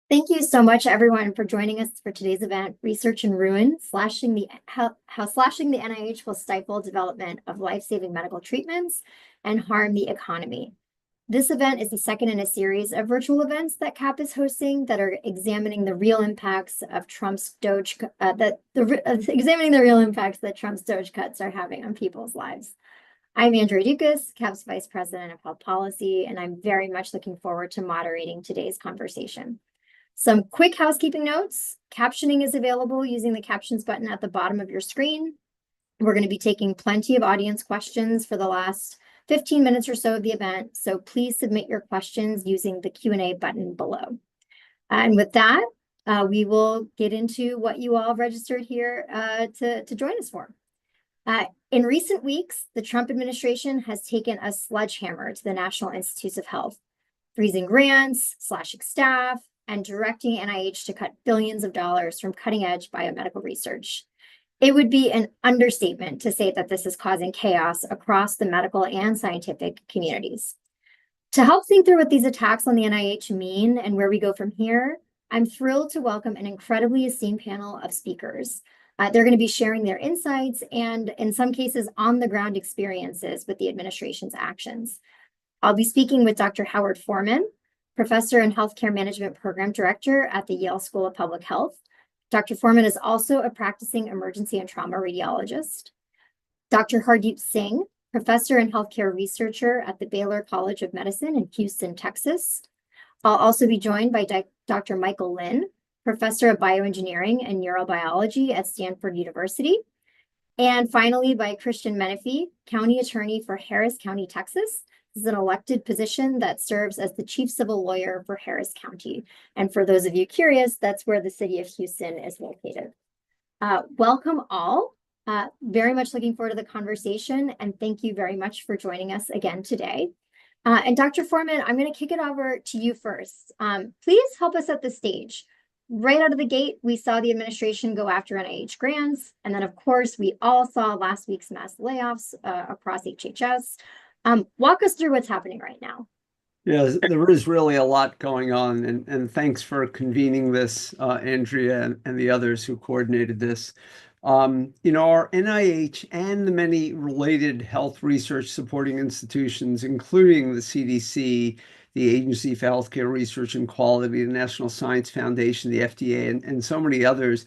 Thank you so much, everyone, for joining us for today's event, Research in Ruin, how slashing the NIH will stifle development of life-saving medical treatments and harm the economy. This event is the second in a series of virtual events that CAP is hosting that are examining the real impacts of Trump's DOGE, examining the real impacts that Trump's DOGE cuts are having on people's lives. I'm Andrea Dukas, CAP's Vice President of Health Policy, and I'm very much looking forward to moderating today's conversation. Some quick housekeeping notes. Captioning is available using the captions button at the bottom of your screen. We're going to be taking plenty of audience questions for the last 15 minutes or so of the event, so please submit your questions using the Q&A button below. And with that, we will get into what you all registered here to join us for. In recent weeks, the Trump administration has taken a sledgehammer to the National Institutes of Health, freezing grants, slashing staff, and directing NIH to cut billions of dollars from cutting-edge biomedical research. It would be an understatement to say that this is causing chaos across the medical and scientific communities. To help think through what these attacks on the NIH mean and where we go from here, I'm thrilled to welcome an incredibly esteemed panel of speakers. They're going to be sharing their insights and, in some cases, on-the-ground experiences with the administration's actions. I'll be speaking with Dr. Howard Foreman, Professor and Healthcare Management Program Director at the Yale School of Public Health. Dr. Foreman is also a practicing emergency and trauma radiologist. Dr. Hardeep Singh, Professor and Healthcare Researcher at the Baylor College of Medicine in Houston, Texas. I'll also be joined by Dr. Michael Lin, Professor of Bioengineering and Neurobiology at Stanford University. And finally, by Christian Menefee, County Attorney for Harris County, Texas. This is an elected position that serves as the chief civil lawyer for Harris County. And for those of you curious, that's where the city of Houston is located. Welcome all. Very much looking forward to the conversation, and thank you very much for joining us again today. And Dr. Foreman, I'm going to kick it over to you first. Please help us set the stage. Right out of the gate, we saw the administration go after NIH grants, and then, of course, we all saw last week's mass layoffs across HHS. Walk us through what's happening right now. Yeah, there is really a lot going on, and thanks for convening this, Andrea, and the others who coordinated this. Our NIH and the many related health research supporting institutions, including the CDC, the Agency for Healthcare Research and Quality, the National Science Foundation, the FDA, and so many others,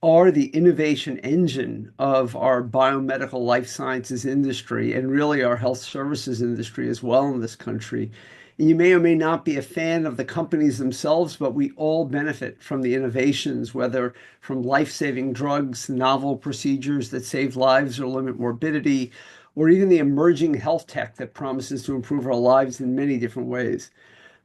are the innovation engine of our biomedical life sciences industry and really our health services industry as well in this country. And you may or may not be a fan of the companies themselves, but we all benefit from the innovations, whether from life-saving drugs, novel procedures that save lives or limit morbidity, or even the emerging health tech that promises to improve our lives in many different ways.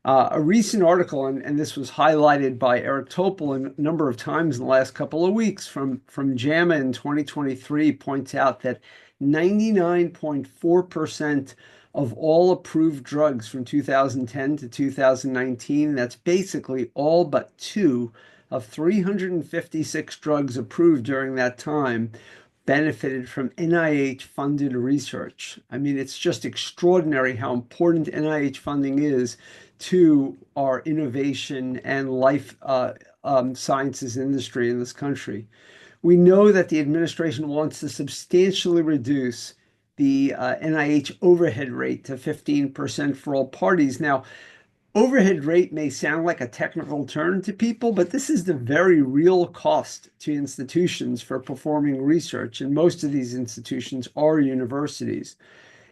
A recent article, and this was highlighted by Eric Topol a number of times in the last couple of weeks from JAMA in 2023, points out that 99.4% of all approved drugs from 2010 to 2019, that's basically all but 2 of 356 drugs approved during that time, benefited from NIH-funded research. I mean, it's just extraordinary how important NIH funding is to our innovation and life sciences industry in this country. We know that the administration wants to substantially reduce the NIH overhead rate to 15% for all parties. Now, overhead rate may sound like a technical term to people, but this is the very real cost to institutions for performing research, and most of these institutions are universities.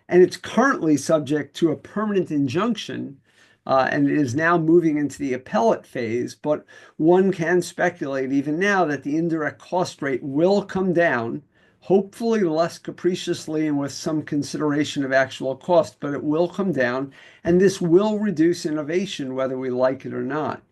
And it's currently subject to a permanent injunction, and it is now moving into the appellate phase, but one can speculate even now that the indirect cost rate will come down, hopefully less capriciously and with some consideration of actual cost, but it will come down, and this will reduce innovation whether we like it or not.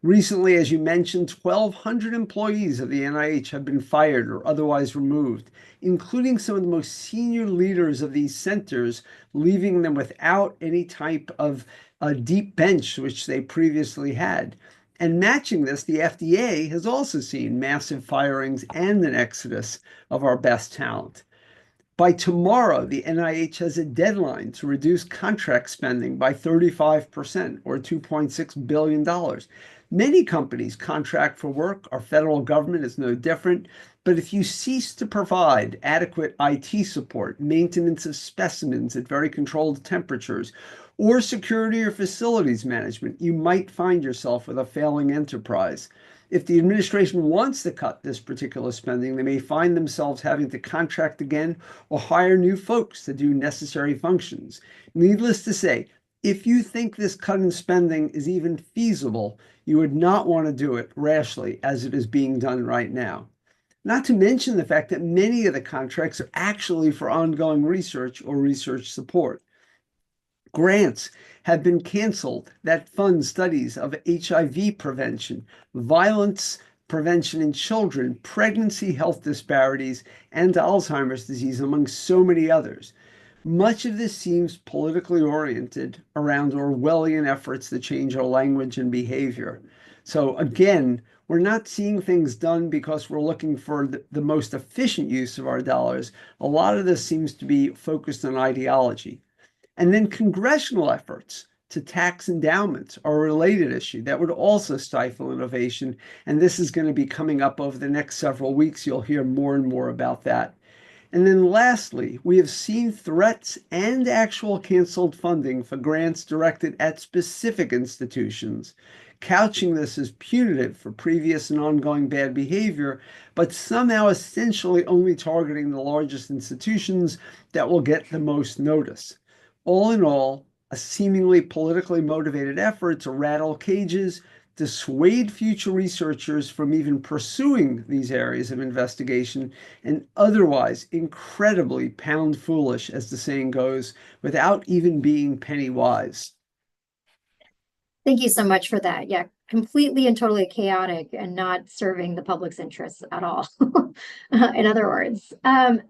Recently, as you mentioned, 1,200 employees of the NIH have been fired or otherwise removed, including some of the most senior leaders of these centers, leaving them without any type of a deep bench, which they previously had. And matching this, the FDA has also seen massive firings and an exodus of our best talent. By tomorrow, the NIH has a deadline to reduce contract spending by 35% or $2.6 billion. Many companies contract for work. Our federal government is no different. But if you cease to provide adequate IT support, maintenance of specimens at very controlled temperatures, or security or facilities management, you might find yourself with a failing enterprise. If the administration wants to cut this particular spending, they may find themselves having to contract again or hire new folks to do necessary functions. Needless to say, if you think this cut in spending is even feasible, you would not want to do it rashly as it is being done right now. Not to mention the fact that many of the contracts are actually for ongoing research or research support. Grants have been canceled that fund studies of HIV prevention, violence prevention in children, pregnancy health disparities, and Alzheimer's disease, among so many others. Much of this seems politically oriented around Orwellian efforts to change our language and behavior. So again, we're not seeing things done because we're looking for the most efficient use of our dollars. A lot of this seems to be focused on ideology. And then congressional efforts to tax endowments are a related issue that would also stifle innovation. And this is going to be coming up over the next several weeks. You'll hear more and more about that. And then lastly, we have seen threats and actual canceled funding for grants directed at specific institutions, couching this as punitive for previous and ongoing bad behavior, but somehow essentially only targeting the largest institutions that will get the most notice. All in all, a seemingly politically motivated effort to rattle cages, dissuade future researchers from even pursuing these areas of investigation, and otherwise incredibly pound foolish, as the saying goes, without even being penny wise. Thank you so much for that. Yeah, completely and totally chaotic and not serving the public's interests at all. In other words,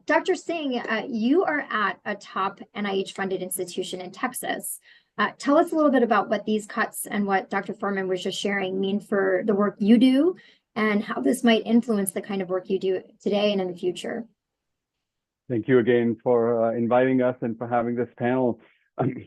Dr. Singh, you are at a top NIH-funded institution in Texas. Tell us a little bit about what these cuts and what Dr. Foreman was just sharing mean for the work you do and how this might influence the kind of work you do today and in the future. Thank you again for inviting us and for having this panel.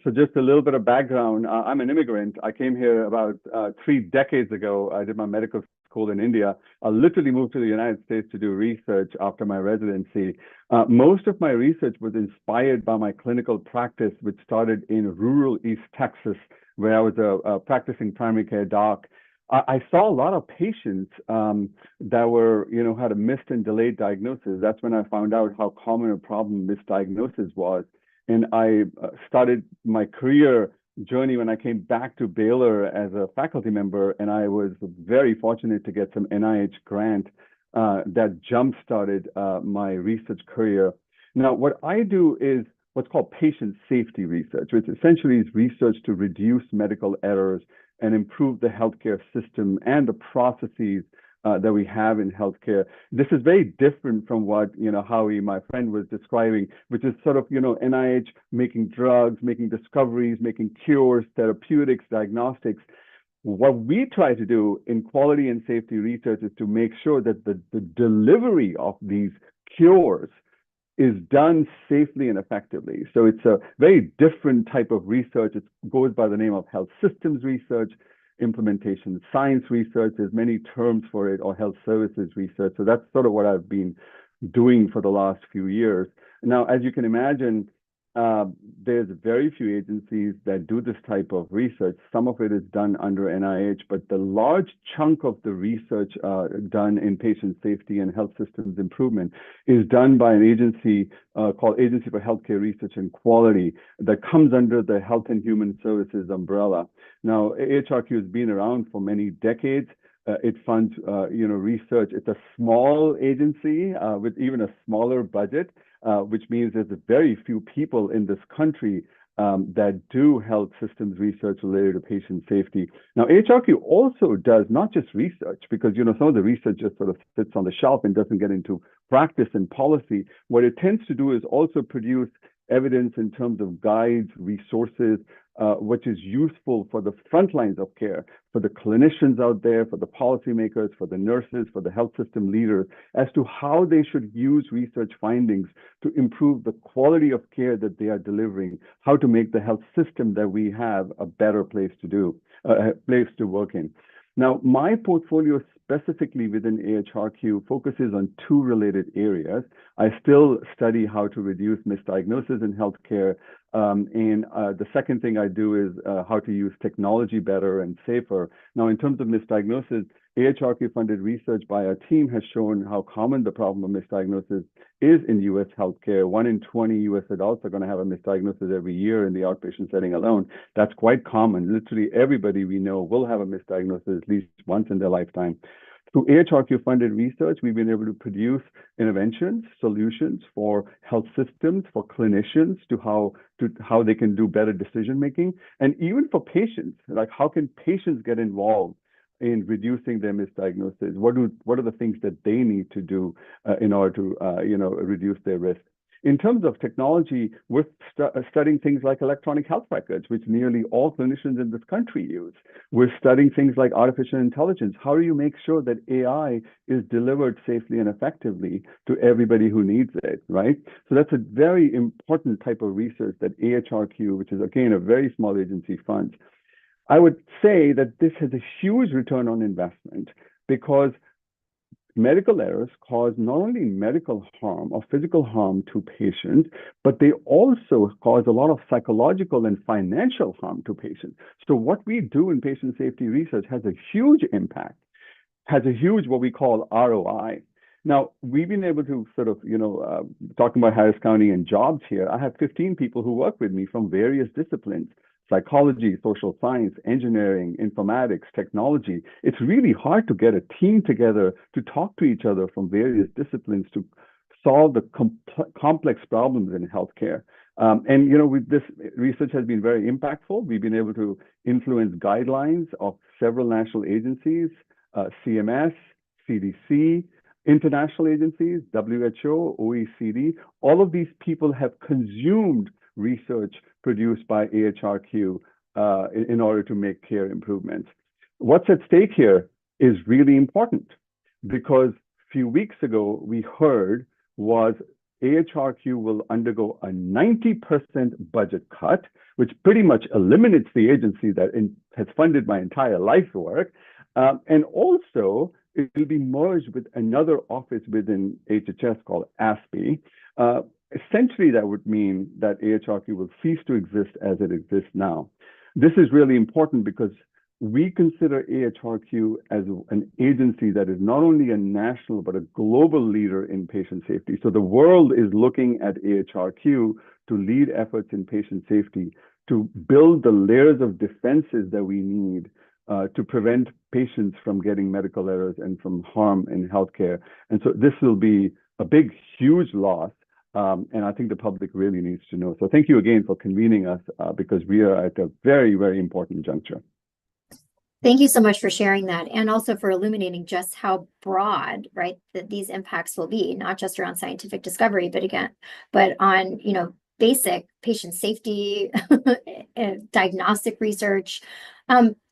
So just a little bit of background. I'm an immigrant. I came here about 3 decades ago. I did my medical school in India. I literally moved to the United States to do research after my residency. Most of my research was inspired by my clinical practice, which started in rural East Texas, where I was a practicing primary care doc. I saw a lot of patients that were, had a missed and delayed diagnosis. That's when I found out how common a problem misdiagnosis was. And I started my career journey when I came back to Baylor as a faculty member, and I was very fortunate to get some NIH grant that jump-started my research career. Now, what I do is what's called patient safety research, which essentially is research to reduce medical errors and improve the healthcare system and the processes that we have in healthcare. This is very different from what, Howie, my friend, was describing, which is sort of, NIH making drugs, making discoveries, making cures, therapeutics, diagnostics. What we try to do in quality and safety research is to make sure that the delivery of these cures is done safely and effectively. So it's a very different type of research. It goes by the name of health systems research, implementation science research. There's many terms for it, or health services research. So that's sort of what I've been doing for the last few years. Now, as you can imagine, there's very few agencies that do this type of research. Some of it is done under NIH, but the large chunk of the research done in patient safety and health systems improvement is done by an agency called Agency for Healthcare Research and Quality that comes under the Health and Human Services umbrella. Now, AHRQ has been around for many decades. It funds, research. It's a small agency with even a smaller budget, which means there's very few people in this country that do health systems research related to patient safety. Now, AHRQ also does not just research, because some of the research just sort of sits on the shelf and doesn't get into practice and policy. What it tends to do is also produce evidence in terms of guides, resources, which is useful for the front lines of care, for the clinicians out there, for the policymakers, for the nurses, for the health system leaders, as to how they should use research findings to improve the quality of care that they are delivering, how to make the health system that we have a better place to work in. Now, my portfolio specifically within AHRQ focuses on two related areas. I still study how to reduce misdiagnosis in healthcare. And the second thing I do is how to use technology better and safer. Now, in terms of misdiagnosis, AHRQ-funded research by our team has shown how common the problem of misdiagnosis is in U.S. healthcare. 1 in 20 U.S. adults are going to have a misdiagnosis every year in the outpatient setting alone. That's quite common. Literally everybody we know will have a misdiagnosis at least once in their lifetime. Through AHRQ-funded research, we've been able to produce interventions, solutions for health systems, for clinicians, to how they can do better decision-making, and even for patients, like how can patients get involved in reducing their misdiagnosis? What are the things that they need to do in order to reduce their risk? In terms of technology, we're studying things like electronic health records, which nearly all clinicians in this country use. We're studying things like artificial intelligence. How do you make sure that AI is delivered safely and effectively to everybody who needs it, right? So that's a very important type of research that AHRQ, which is again a very small agency, funds. I would say that this has a huge return on investment because medical errors cause not only medical harm or physical harm to patients, but they also cause a lot of psychological and financial harm to patients. So what we do in patient safety research has a huge impact, has a huge what we call ROI. Now, we've been able to sort of, talking about Harris County and jobs here, I have 15 people who work with me from various disciplines: psychology, social science, engineering, informatics, technology. It's really hard to get a team together to talk to each other from various disciplines to solve the complex problems in healthcare. This research has been very impactful. We've been able to influence guidelines of several national agencies, CMS, CDC, international agencies, WHO, OECD. All of these people have consumed research produced by AHRQ in order to make care improvements. What's at stake here is really important because a few weeks ago we heard was AHRQ will undergo a 90% budget cut, which pretty much eliminates the agency that has funded my entire life's work. And also, it will be merged with another office within HHS called ASPE. Essentially, that would mean that AHRQ will cease to exist as it exists now. This is really important because we consider AHRQ as an agency that is not only a national, but a global leader in patient safety. So the world is looking at AHRQ to lead efforts in patient safety, to build the layers of defenses that we need to prevent patients from getting medical errors and from harm in healthcare. And so this will be a big, huge loss. And I think the public really needs to know. So thank you again for convening us because we are at a very, very important juncture. Thank you so much for sharing that and also for illuminating just how broad, right, that these impacts will be, not just around scientific discovery, but on, basic patient safety, diagnostic research.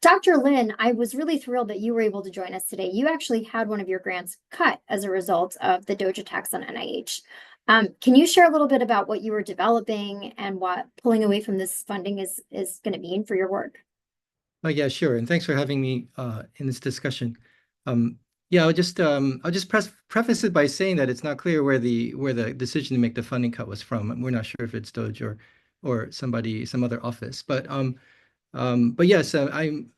Dr. Lin, I was really thrilled that you were able to join us today. You actually had one of your grants cut as a result of the DOGE attacks on NIH. Can you share a little bit about what you were developing and what pulling away from this funding is going to mean for your work? Yeah, sure. And thanks for having me in this discussion. I'll just preface it by saying that it's not clear where the decision to make the funding cut was from. We're not sure if it's DOGE or some other office. But yes, I'm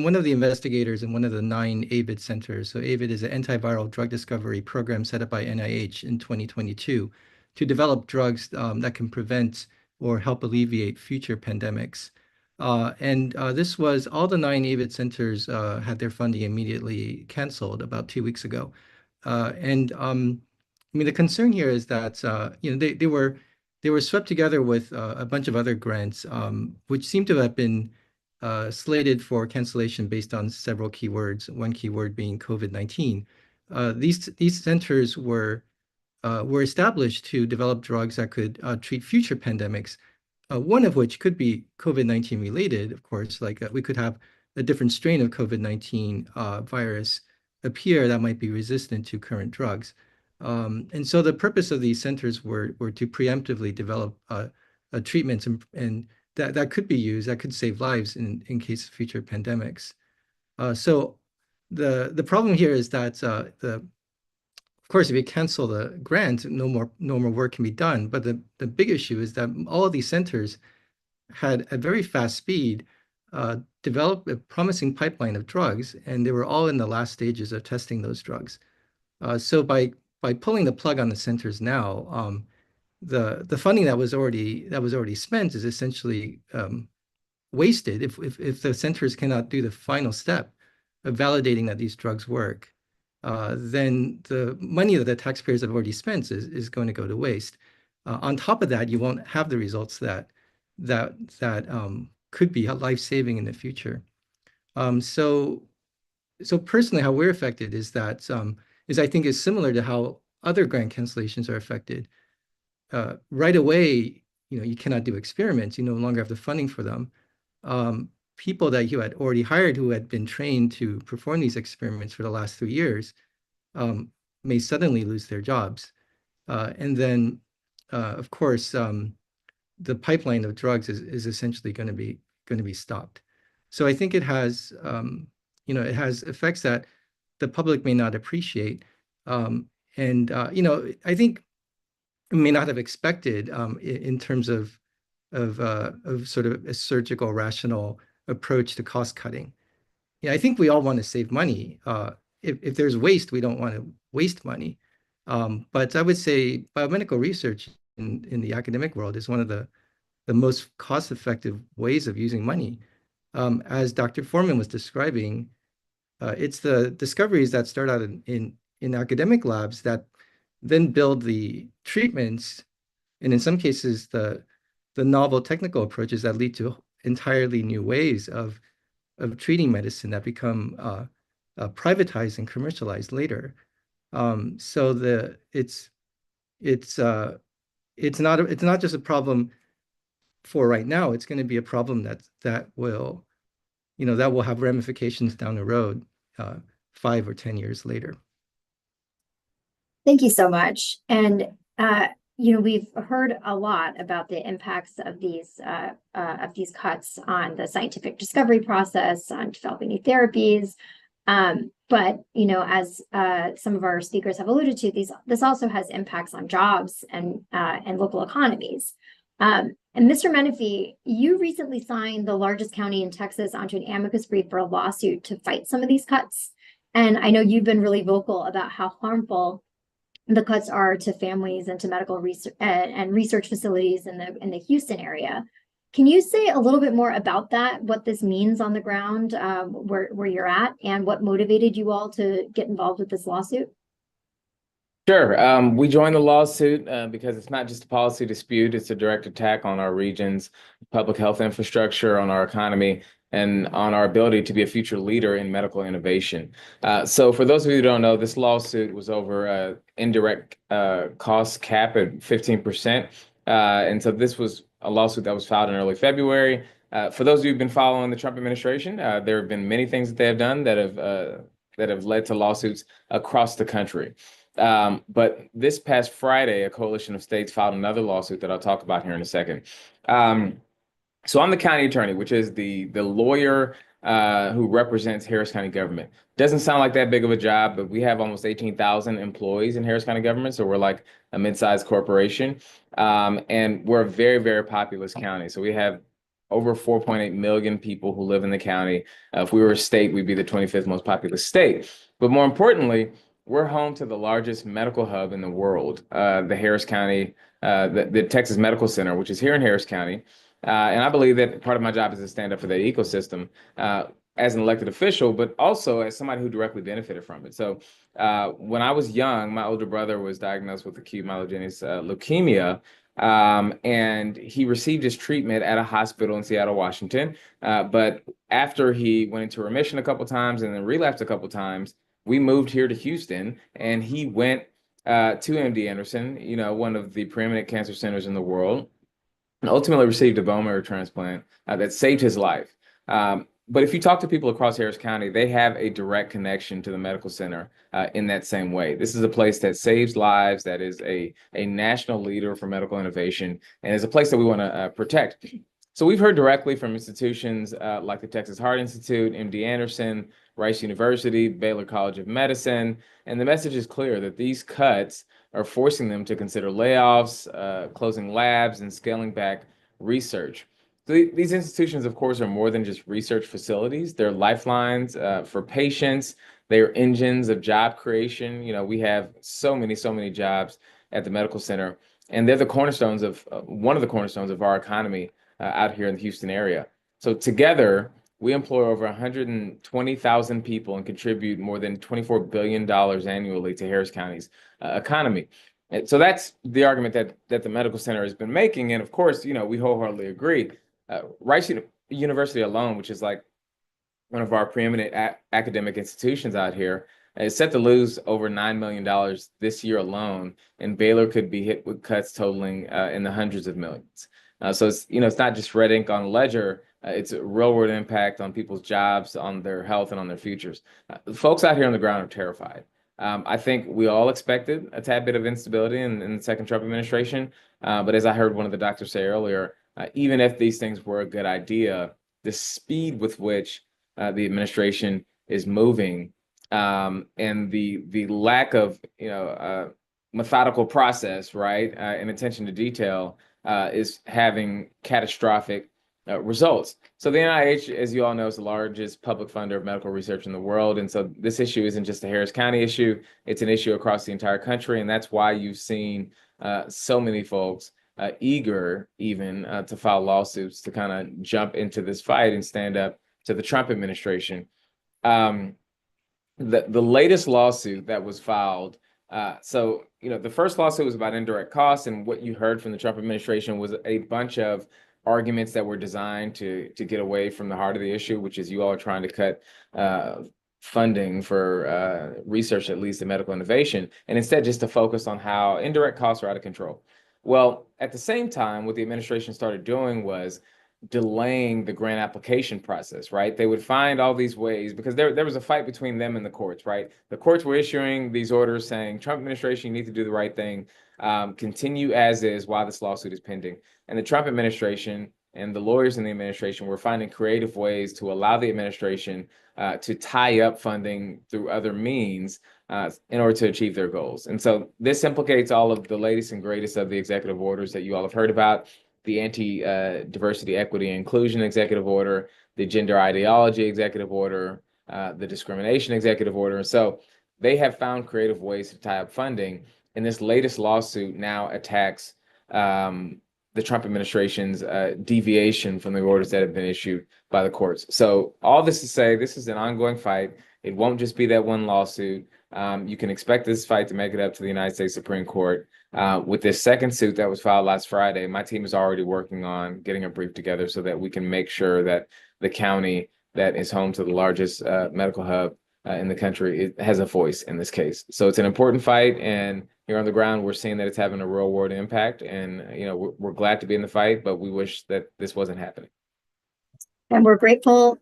one of the investigators in one of the 9 AVID centers. So AVID is an antiviral drug discovery program set up by NIH in 2022 to develop drugs that can prevent or help alleviate future pandemics. This was all the 9 AVID centers had their funding immediately canceled about 2 weeks ago. The concern here is that they were swept together with a bunch of other grants, which seem to have been slated for cancellation based on several keywords. One keyword being COVID-19. These centers were established to develop drugs that could treat future pandemics. one of which could be COVID-19 related, of course, like we could have a different strain of COVID-19 virus appear that might be resistant to current drugs. And so the purpose of these centers were to preemptively develop treatments and that could be used, that could save lives in case of future pandemics. So the problem here is that of course, if you cancel the grant, no more work can be done. But the big issue is that all of these centers had a very fast speed developed a promising pipeline of drugs, and they were all in the last stages of testing those drugs. So by pulling the plug on the centers now, the funding that was already spent is essentially wasted if the centers cannot do the final step of validating that these drugs work. Then the money that the taxpayers have already spent is going to go to waste. On top of that, you won't have the results that could be life-saving in the future. So personally, how we're affected is that I think is similar to how other grant cancellations are affected. Right away, you cannot do experiments. You no longer have the funding for them. People that you had already hired who had been trained to perform these experiments for the last 3 years may suddenly lose their jobs. And then, of course, the pipeline of drugs is essentially going to be stopped. So I think it has, it has effects that the public may not appreciate. I think may not have expected in terms of sort of a surgical, rational approach to cost cutting. Yeah, I think we all want to save money. If there's waste, we don't want to waste money. But I would say biomedical research in the academic world is one of the most cost-effective ways of using money. As Dr. Foreman was describing, it's the discoveries that start out in academic labs that then build the treatments, and in some cases, the novel technical approaches that lead to entirely new ways of treating medicine that become privatized and commercialized later. So it's not just a problem for right now. It's going to be a problem that will have ramifications down the road, 5 or 10 years later. Thank you so much. And we've heard a lot about the impacts of these cuts on the scientific discovery process, on developing new therapies. But as some of our speakers have alluded to, this also has impacts on jobs and local economies. And Mr. Menifee, you recently signed the largest county in Texas onto an amicus brief for a lawsuit to fight some of these cuts. And I know you've been really vocal about how harmful the cuts are to families and to medical research and research facilities in the Houston area. Can you say a little bit more about that, what this means on the ground, where you're at, and what motivated you all to get involved with this lawsuit? Sure. We joined the lawsuit because it's not just a policy dispute, it's a direct attack on our region's public health infrastructure, on our economy, and on our ability to be a future leader in medical innovation. So for those of you who don't know, this lawsuit was over indirect cost cap at 15%. And so this was a lawsuit that was filed in early February. For those of you who've been following the Trump administration, there have been many things that they have done that have led to lawsuits across the country. But this past Friday, a coalition of states filed another lawsuit that I'll talk about here in a second. So I'm the county attorney, which is the lawyer who represents Harris County government. Doesn't sound like that big of a job, but we have almost 18,000 employees in Harris County government, so we're like a mid-sized corporation. And we're a very, very populous county. So we have over 4.8 million people who live in the county. If we were a state, we'd be the 25th most populous state. But more importantly, we're home to the largest medical hub in the world, the Harris County, the Texas Medical Center, which is here in Harris County. And I believe that part of my job is to stand up for that ecosystem as an elected official, but also as somebody who directly benefited from it. So when I was young, my older brother was diagnosed with acute myelogenous leukemia, and he received his treatment at a hospital in Seattle, Washington. But after he went into remission a couple times and then relapsed a couple times, we moved here to Houston, and he went to MD Anderson, one of the preeminent cancer centers in the world. and ultimately received a bone marrow transplant that saved his life. But if you talk to people across Harris County, they have a direct connection to the medical center in that same way. This is a place that saves lives, that is a national leader for medical innovation, and is a place that we want to protect. So we've heard directly from institutions like the Texas Heart Institute, MD Anderson, Rice University, Baylor College of Medicine, and the message is clear that these cuts are forcing them to consider layoffs, closing labs, and scaling back research. These institutions, of course, are more than just research facilities. They're lifelines for patients. They're engines of job creation. You know, we have so many jobs at the medical center, and they're the cornerstones of one of the cornerstones of our economy out here in the Houston area. So together, we employ over 120,000 people and contribute more than $24 billion annually to Harris County's economy. And so that's the argument that the medical center has been making. And of course, you know, we wholeheartedly agree. Rice University alone, which is like one of our preeminent academic institutions out here, is set to lose over $9 million this year alone, and Baylor could be hit with cuts totaling in the hundreds of millions. So it's, you know, it's not just red ink on a ledger. It's a real world impact on people's jobs, on their health, and on their futures. The folks out here on the ground are terrified. I think we all expected a tad bit of instability in the second Trump administration. But as I heard one of the doctors say earlier, even if these things were a good idea, the speed with which the administration is moving and the lack of, you know, methodical process, right, and attention to detail is having catastrophic results. So the NIH, as you all know, is the largest public funder of medical research in the world. And so this issue isn't just a Harris County issue, it's an issue across the entire country. And that's why you've seen so many folks eager even to file lawsuits to kind of jump into this fight and stand up to the Trump administration. The latest lawsuit that was filed, so, you know, the first lawsuit was about indirect costs, and what you heard from the Trump administration was a bunch of arguments that were designed to get away from the heart of the issue, which is you all are trying to cut funding for research that leads to medical innovation, and instead just to focus on how indirect costs are out of control. Well, at the same time, what the administration started doing was delaying the grant application process, right? They would find all these ways because there was a fight between them and the courts, right? The courts were issuing these orders saying, Trump administration, you need to do the right thing, continue as is while this lawsuit is pending. And the Trump administration and the lawyers in the administration were finding creative ways to allow the administration to tie up funding through other means in order to achieve their goals. And so this implicates all of the latest and greatest of the executive orders that you all have heard about: the anti-diversity, equity, and inclusion executive order, the gender ideology executive order, the discrimination executive order. And so they have found creative ways to tie up funding. And this latest lawsuit now attacks the Trump administration's deviation from the orders that have been issued by the courts. So all this to say, this is an ongoing fight. It won't just be that one lawsuit. You can expect this fight to make it up to the United States Supreme Court. With this second suit that was filed last Friday, my team is already working on getting a brief together so that we can make sure that the county that is home to the largest medical hub in the country has a voice in this case. So it's an important fight, and here on the ground, we're seeing that it's having a real world impact. And, you know, we're glad to be in the fight, but we wish that this wasn't happening. And we're grateful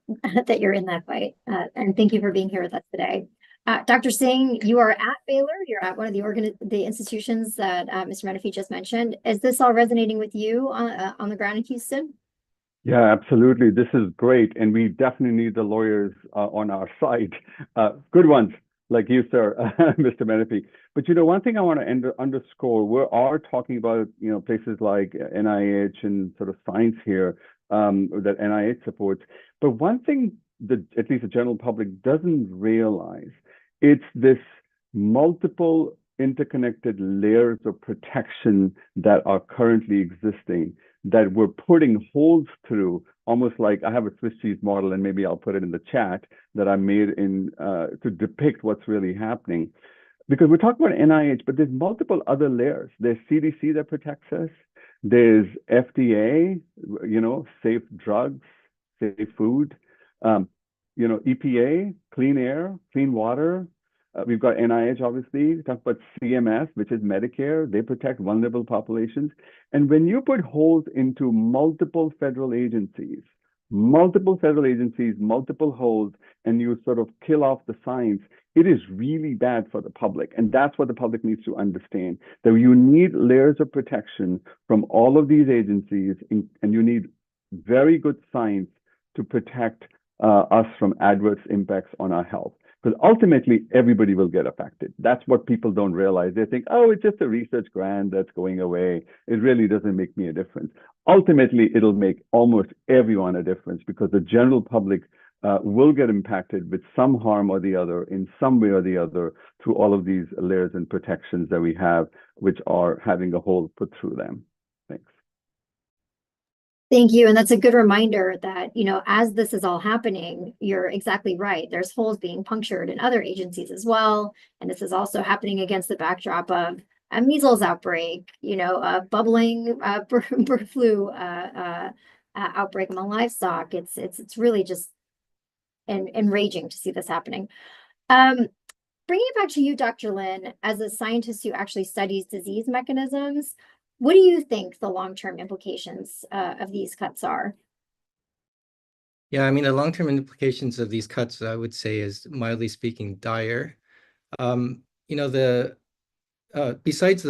that you're in that fight. And thank you for being here with us today. Dr. Singh, you are at Baylor. You're at one of the institutions that Mr. Menifee just mentioned. Is this all resonating with you on the ground in Houston? Yeah, absolutely. This is great. And we definitely need the lawyers on our side. Good ones like you, sir, Mr. Menifee. But, you know, one thing I want to underscore, we are talking about, you know, places like NIH and sort of science here that NIH supports. But one thing that at least the general public doesn't realize, it's this multiple interconnected layers of protection that are currently existing that we're putting holes through, almost like I have a Swiss cheese model, and maybe I'll put it in the chat, that I made in to depict what's really happening. Because we're talking about NIH, but there's multiple other layers. There's CDC that protects us. There's FDA, you know, safe drugs, safe food. You know, EPA, clean air, clean water. We've got NIH, obviously. We talk about CMS, which is Medicare. They protect vulnerable populations. And when you put holes into multiple federal agencies, multiple holes, and you sort of kill off the science, it is really bad for the public. And that's what the public needs to understand, that you need layers of protection from all of these agencies, and you need very good science to protect us from adverse impacts on our health. Because ultimately, everybody will get affected. That's what people don't realize. They think, oh, it's just a research grant that's going away. It really doesn't make me a difference. Ultimately, it'll make almost everyone a difference, because the general public will get impacted with some harm or the other, in some way or the other, through all of these layers and protections that we have, which are having a hole put through them. Thanks. Thank you. And that's a good reminder that, you know, as this is all happening, you're exactly right. There's holes being punctured in other agencies as well. And this is also happening against the backdrop of a measles outbreak, you know, a bubbling bird flu outbreak among livestock. It's really just enraging to see this happening. Bringing it back to you, Dr. Lin, as a scientist who actually studies disease mechanisms, what do you think the long-term implications of these cuts are? Yeah, I mean, the long-term implications of these cuts, I would say, is mildly speaking dire. You know, besides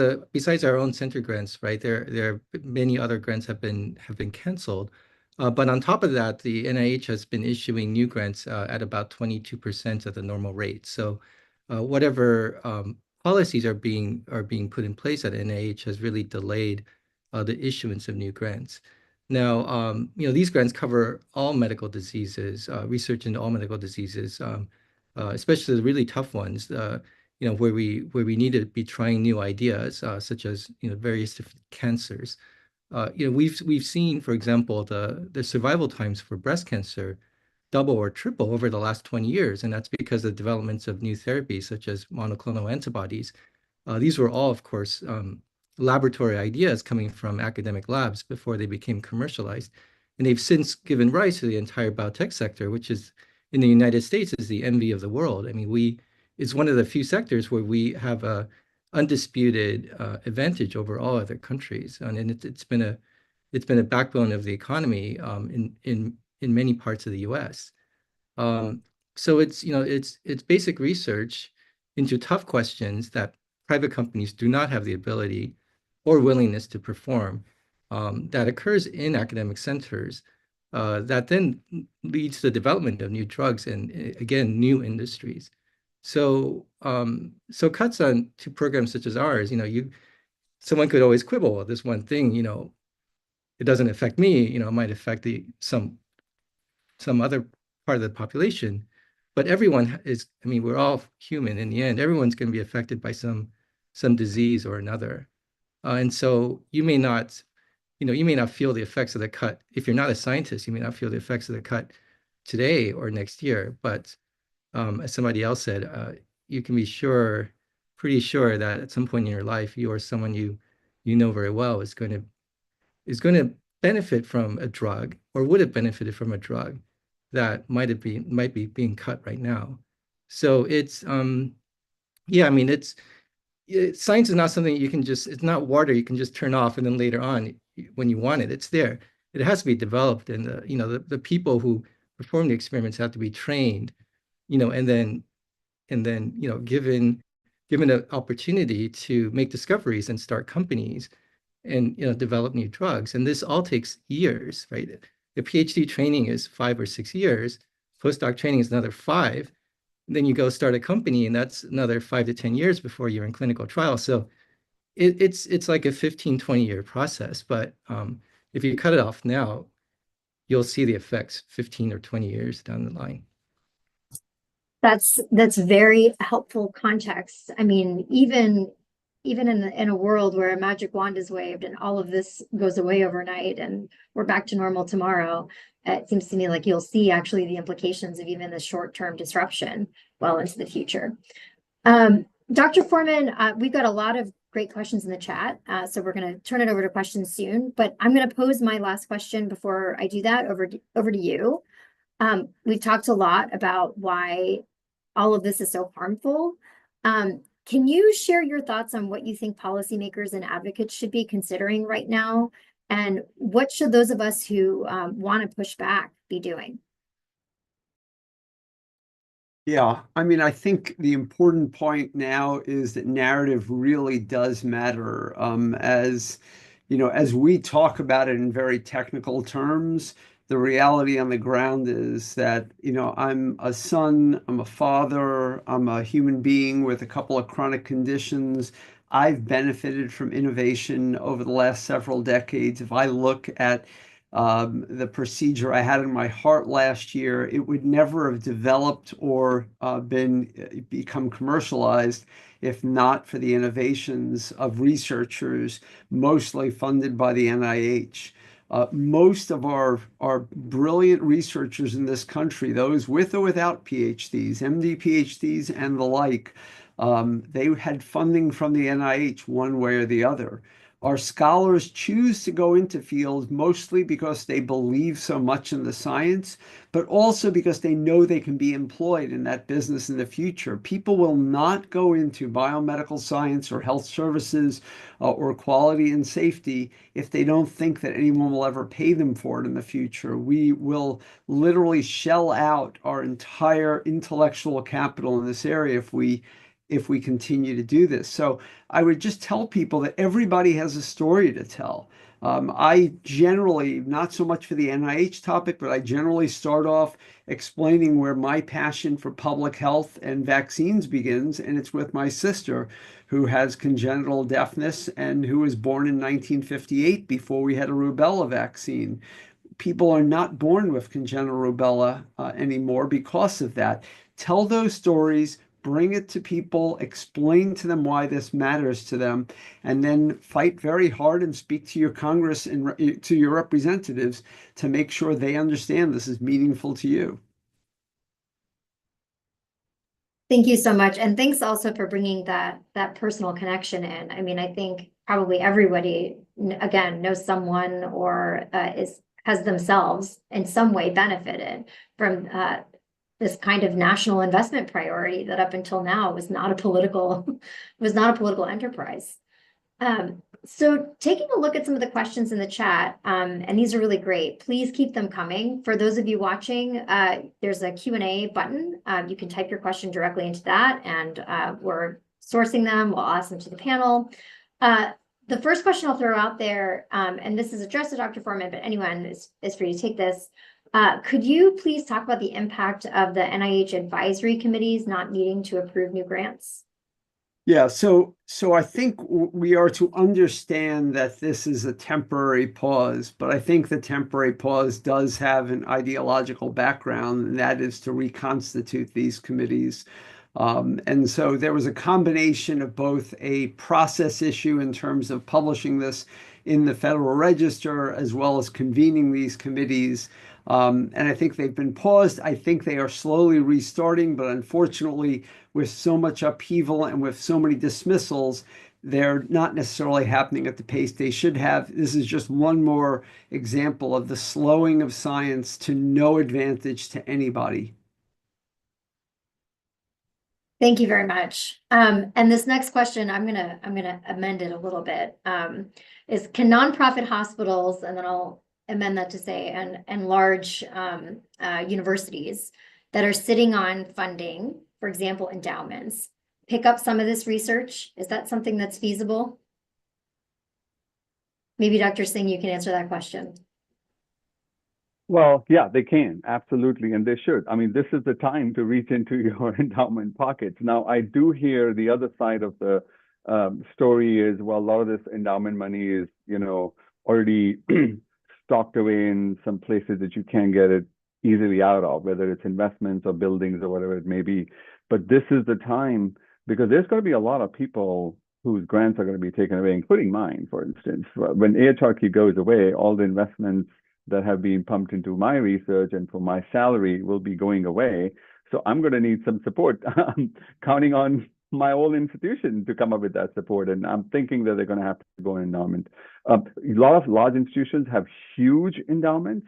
our own center grants, right? There are many other grants have been canceled. But on top of that, the NIH has been issuing new grants at about 22% of the normal rate. So whatever policies are being put in place at NIH has really delayed the issuance of new grants. Now, you know, these grants cover all medical diseases, research into all medical diseases, especially the really tough ones, you know, where we need to be trying new ideas, such as, you know, various different cancers. You know, we've seen, for example, the survival times for breast cancer double or triple over the last 20 years, and that's because of the developments of new therapies such as monoclonal antibodies. These were all, of course, laboratory ideas coming from academic labs before they became commercialized, and they've since given rise to the entire biotech sector, which is in the United States is the envy of the world. I mean, it's one of the few sectors where we have a undisputed advantage over all other countries, and it's been a backbone of the economy in many parts of the U.S. So it's, you know, it's basic research into tough questions that private companies do not have the ability or willingness to perform, that occurs in academic centers, that then leads to the development of new drugs and, again, new industries. So cuts on to programs such as ours, you know, someone could always quibble, well, this one thing, you know, it doesn't affect me, you know, it might affect some other part of the population, but everyone is, I mean, we're all human in the end. Everyone's going to be affected by some disease or another. And so you may not feel the effects of the cut. If you're not a scientist, you may not feel the effects of the cut today or next year, but as somebody else said, you can be pretty sure that at some point in your life, you or someone you know very well is going to benefit from a drug, or would have benefited from a drug that might be being cut right now. So it's yeah, I mean, science is not something you can just, it's not water you can just turn off and then later on when you want it, it's there. It has to be developed, and the people who perform the experiments have to be trained, you know, and then you know, given an opportunity to make discoveries and start companies and, you know, develop new drugs. And this all takes years, right? The PhD training is 5 or 6 years. Postdoc training is another 5. Then you go start a company, and that's another 5 to 10 years before you're in clinical trials. So it's like a 15, 20-year process. But if you cut it off now, you'll see the effects 15 or 20 years down the line. That's very helpful context. I mean, even in a world where a magic wand is waved and all of this goes away overnight and we're back to normal tomorrow, it seems to me like you'll see actually the implications of even the short-term disruption well into the future. Dr. Foreman, we've got a lot of great questions in the chat, so we're going to turn it over to questions soon, but I'm going to pose my last question before I do that over to you. We've talked a lot about why all of this is so harmful. Can you share your thoughts on what you think policymakers and advocates should be considering right now? And what should those of us who want to push back be doing? Yeah, I mean, I think the important point now is that narrative really does matter. As you know, as we talk about it in very technical terms, the reality on the ground is that, I'm a son, I'm a father, I'm a human being with a couple of chronic conditions. I've benefited from innovation over the last several decades. If I look at the procedure I had in my heart last year, it would never have developed or become commercialized if not for the innovations of researchers, mostly funded by the NIH. Most of our brilliant researchers in this country, those with or without PhDs, MD PhDs and the like, they had funding from the NIH one way or the other. Our scholars choose to go into fields mostly because they believe so much in the science, but also because they know they can be employed in that business in the future. People will not go into biomedical science or health services or quality and safety if they don't think that anyone will ever pay them for it in the future. We will literally shell out our entire intellectual capital in this area if we continue to do this. So I would just tell people that everybody has a story to tell. I generally, not so much for the NIH topic, but I generally start off explaining where my passion for public health and vaccines begins, and it's with my sister, who has congenital deafness and who was born in 1958 before we had a rubella vaccine. People are not born with congenital rubella anymore because of that. Tell those stories, bring it to people, explain to them why this matters to them, and then fight very hard and speak to your Congress and to your representatives to make sure they understand this is meaningful to you. Thank you so much. And thanks also for bringing that personal connection in. I mean, I think probably everybody, again, knows someone or has themselves in some way benefited from this kind of national investment priority that up until now was not a political enterprise. So taking a look at some of the questions in the chat, and these are really great. Please keep them coming. For those of you watching, there's a Q&A button. You can type your question directly into that, and we're sourcing them. We'll ask them to the panel. The first question I'll throw out there, and this is addressed to Dr. Foreman, but anyone is free to take this. Could you please talk about the impact of the NIH advisory committees not needing to approve new grants? Yeah, so I think we are to understand that this is a temporary pause, but I think the temporary pause does have an ideological background, and that is to reconstitute these committees. And so there was a combination of both a process issue in terms of publishing this in the Federal Register, as well as convening these committees. And I think they've been paused. I think they are slowly restarting, but unfortunately, with so much upheaval and with so many dismissals, they're not necessarily happening at the pace they should have. This is just one more example of the slowing of science to no advantage to anybody. Thank you very much. And this next question, I'm gonna amend it a little bit. Is can nonprofit hospitals, and then I'll amend that to say, and large universities that are sitting on funding, for example, endowments, pick up some of this research? Is that something that's feasible? Maybe Dr. Singh, you can answer that question. Well, yeah, they can, absolutely, and they should. I mean, this is the time to reach into your endowment pockets. Now, I do hear the other side of the story is, well, a lot of this endowment money is, already stocked away in some places that you can't get it easily out of, whether it's investments or buildings or whatever it may be. But this is the time, because there's going to be a lot of people whose grants are going to be taken away, including mine, for instance. When AHRQ goes away, all the investments that have been pumped into my research and for my salary will be going away. So I'm going to need some support. I'm counting on my own institution to come up with that support. And I'm thinking that they're going to have to go in endowment. A lot of large institutions have huge endowments.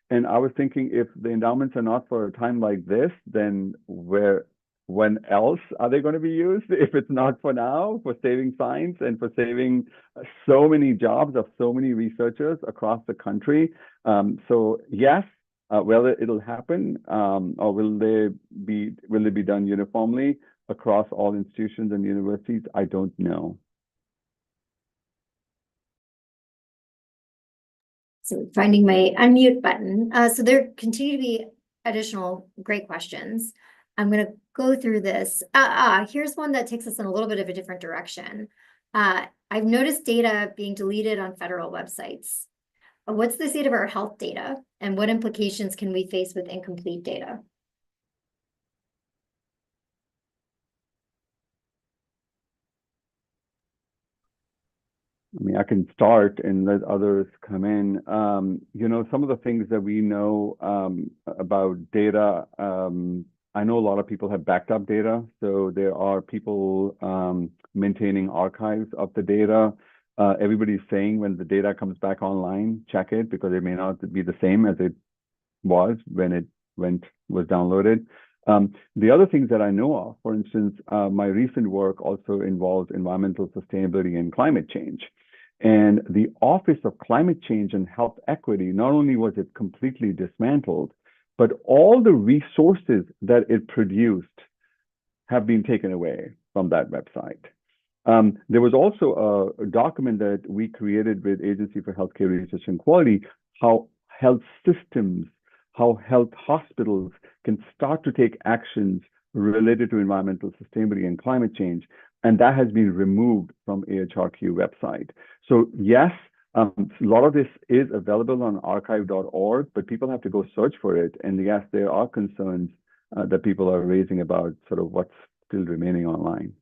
And I was thinking if the endowments are not for a time like this, then where when else are they going to be used if it's not for now, for saving science and for saving so many jobs of so many researchers across the country? So yes, whether it'll happen or will they be done uniformly across all institutions and universities, I don't know. So finding my unmute button. So there continue to be additional great questions. I'm going to go through this. Here's one that takes us in a little bit of a different direction. I've noticed data being deleted on federal websites. What's the state of our health data, and what implications can we face with incomplete data? I mean, I can start and let others come in. You know, some of the things that we know about data, I know a lot of people have backed up data. So there are people maintaining archives of the data. Everybody's saying when the data comes back online, check it, because it may not be the same as it was when it was downloaded. The other things that I know of, for instance, my recent work also involves environmental sustainability and climate change. And the Office of Climate Change and Health Equity, not only was it completely dismantled, but all the resources that it produced have been taken away from that website. There was also a document that we created with Agency for Healthcare Research and Quality, how health systems, how health hospitals can start to take actions related to environmental sustainability and climate change. And that has been removed from AHRQ website. So yes, a lot of this is available on archive.org, but people have to go search for it. And yes, there are concerns that people are raising about sort of what's still remaining online.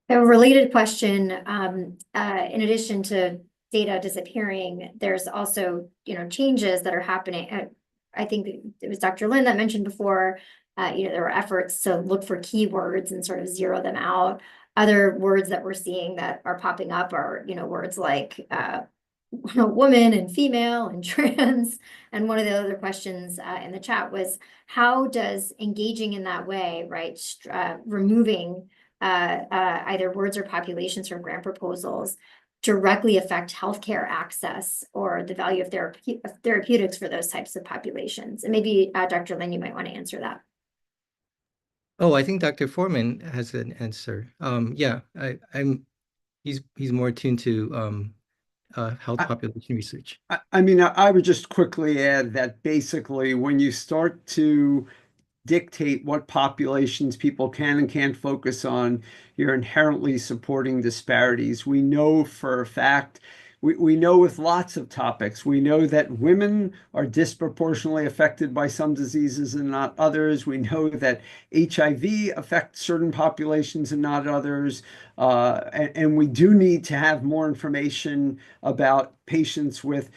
A related question, in addition to data disappearing, there's also, changes that are happening. I think it was Dr. Lin that mentioned before, there were efforts to look for keywords and sort of zero them out. Other words that we're seeing that are popping up are, words like woman and female and trans. And one of the other questions in the chat was, how does engaging in that way, right, removing either words or populations from grant proposals directly affect healthcare access or the value of therapeutics for those types of populations? And maybe Dr. Lin, you might want to answer that. Oh, I think Dr. Foreman has an answer. Yeah, he's more attuned to health population research. I mean, I would just quickly add that basically when you start to dictate what populations people can and can't focus on, you're inherently supporting disparities. We know for a fact, we know with lots of topics, we know that women are disproportionately affected by some diseases and not others. We know that HIV affects certain populations and not others. And we do need to have more information about patients with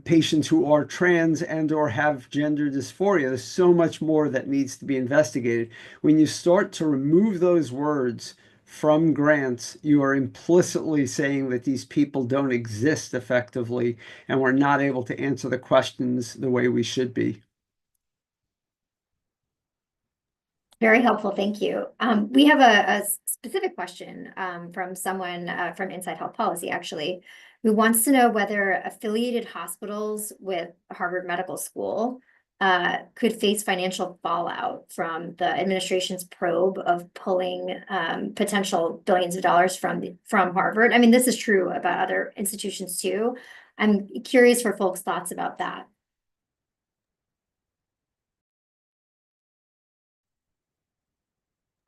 patients who are trans and or have gender dysphoria. There's so much more that needs to be investigated. When you start to remove those words from grants, you are implicitly saying that these people don't exist effectively, and we're not able to answer the questions the way we should be. Very helpful, thank you. We have a specific question from someone from Inside Health Policy, actually, who wants to know whether affiliated hospitals with Harvard Medical School could face financial fallout from the administration's probe of pulling potential billions of dollars from Harvard. I mean, this is true about other institutions too. I'm curious for folks' thoughts about that.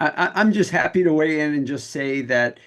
I'm just happy to weigh in and just say that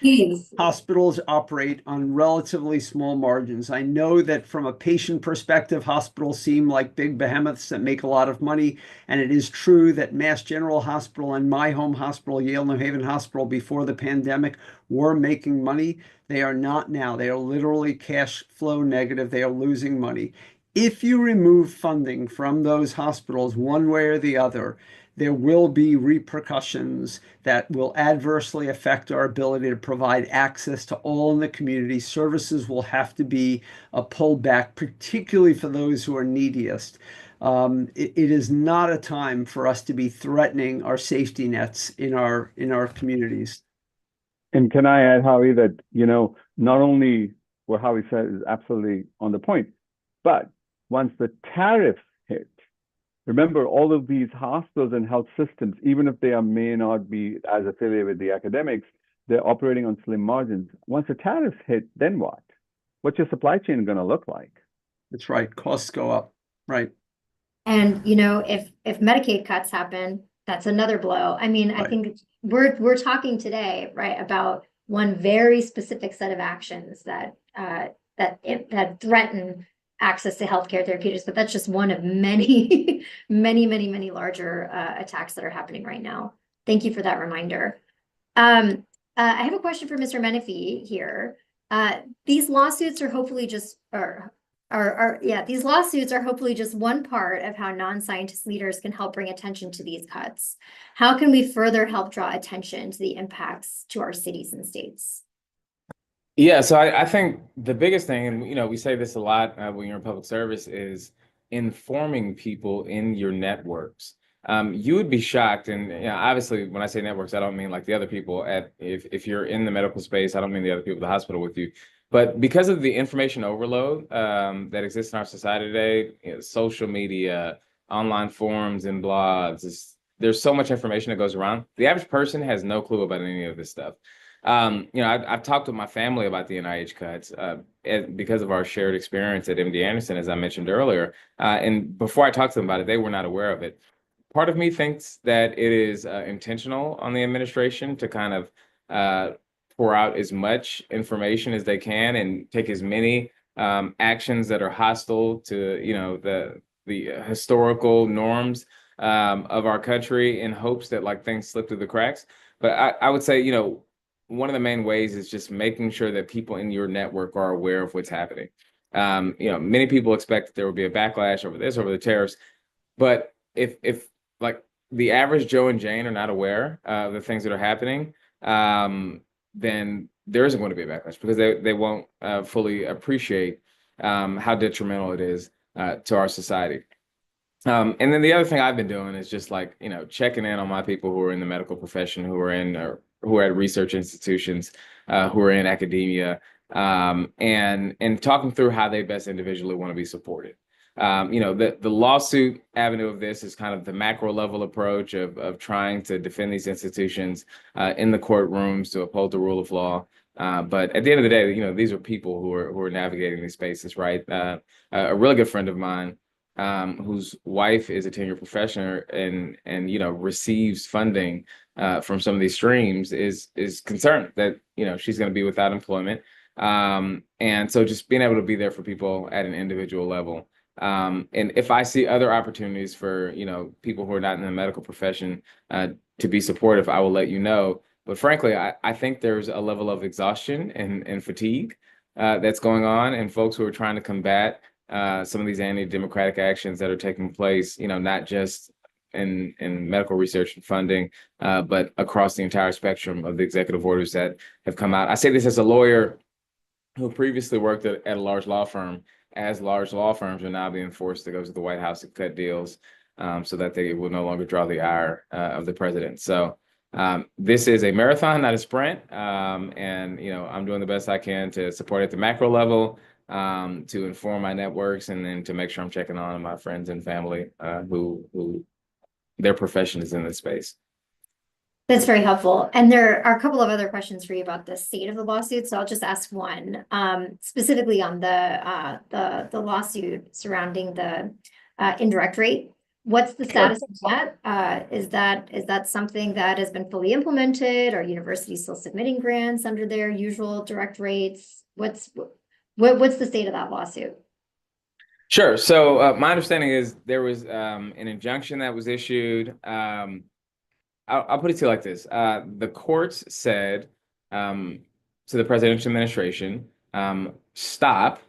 hospitals operate on relatively small margins. I know that from a patient perspective, hospitals seem like big behemoths that make a lot of money. And it is true that Mass General Hospital and my home hospital, Yale New Haven Hospital, before the pandemic were making money. They are not now. They are literally cash flow negative. They are losing money. If you remove funding from those hospitals one way or the other, there will be repercussions that will adversely affect our ability to provide access to all in the community. Services will have to be pulled back, particularly for those who are neediest. It is not a time for us to be threatening our safety nets in our communities. And can I add, Howie, that, not only what Howie said is absolutely on the point, but once the tariffs hit, remember all of these hospitals and health systems, even if they may not be as affiliated with the academics, they're operating on slim margins. Once the tariffs hit, then what? What's your supply chain going to look like? That's right. Costs go up. Right. And, if Medicaid cuts happen, that's another blow. I mean, I think we're talking today, right, about one very specific set of actions that threaten access to healthcare therapeutics, but that's just one of many, many larger attacks that are happening right now. Thank you for that reminder. I have a question for Mr. Menifee here. These lawsuits are hopefully just these lawsuits are hopefully just one part of how non-scientist leaders can help bring attention to these cuts. How can we further help draw attention to the impacts to our cities and states? Yeah, so I think the biggest thing, and we say this a lot when you're in public service, is informing people in your networks. You would be shocked, and obviously when I say networks, I don't mean like the other people if you're in the medical space, I don't mean the other people at the hospital with you. But because of the information overload that exists in our society today, social media, online forums and blogs, there's so much information that goes around. The average person has no clue about any of this stuff. I've talked with my family about the NIH cuts because of our shared experience at MD Anderson, as I mentioned earlier. And before I talked to them about it, they were not aware of it. Part of me thinks that it is intentional on the administration to kind of pour out as much information as they can and take as many actions that are hostile to the historical norms of our country in hopes that like things slip through the cracks. But I would say one of the main ways is just making sure that people in your network are aware of what's happening. Many people expect that there will be a backlash over the tariffs, but if like the average Joe and Jane are not aware of the things that are happening, then there isn't going to be a backlash because they won't fully appreciate how detrimental it is to our society. And then the other thing I've been doing is just like, checking in on my people who are in the medical profession, who are at research institutions, who are in academia, and talking through how they best individually want to be supported. The lawsuit avenue of this is kind of the macro level approach of trying to defend these institutions in the courtrooms to uphold the rule of law. But at the end of the day, these are people who are navigating these spaces, right? A really good friend of mine, whose wife is a tenured professor and receives funding from some of these streams is concerned that she's going to be without employment, and so just being able to be there for people at an individual level. And if I see other opportunities for people who are not in the medical profession to be supportive, I will let you know. But frankly, I think there's a level of exhaustion and fatigue that's going on, and folks who are trying to combat some of these anti-democratic actions that are taking place, not just in medical research and funding, but across the entire spectrum of the executive orders that have come out. I say this as a lawyer who previously worked at a large law firm, as large law firms are now being forced to go to the White House and cut deals so that they will no longer draw the ire of the president. So this is a marathon, not a sprint. And I'm doing the best I can to support at the macro level, to inform my networks, and then to make sure I'm checking on my friends and family who their profession is in this space. That's very helpful. And there are a couple of other questions for you about the state of the lawsuit. So I'll just ask one, specifically on the lawsuit surrounding the indirect rate. What's the status of that? Is that something that has been fully implemented? Are universities still submitting grants under their usual direct rates? What's the state of that lawsuit? Sure. So my understanding is there was an injunction that was issued. I'll put it to you like this. The courts said to the presidential administration, stop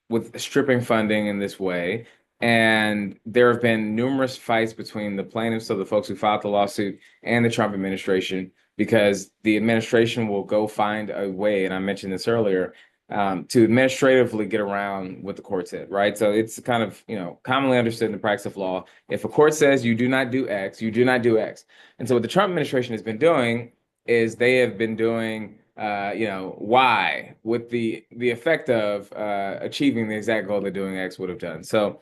with stripping funding in this way. And there have been numerous fights between the plaintiffs, so the folks who filed the lawsuit, and the Trump administration, because the administration will go find a way, and I mentioned this earlier, to administratively get around what the court said, right? So it's kind of, commonly understood in the practice of law. If a court says you do not do X, you do not do X. And so what the Trump administration has been doing is they have been doing, Y with the effect of achieving the exact goal that doing X would have done. So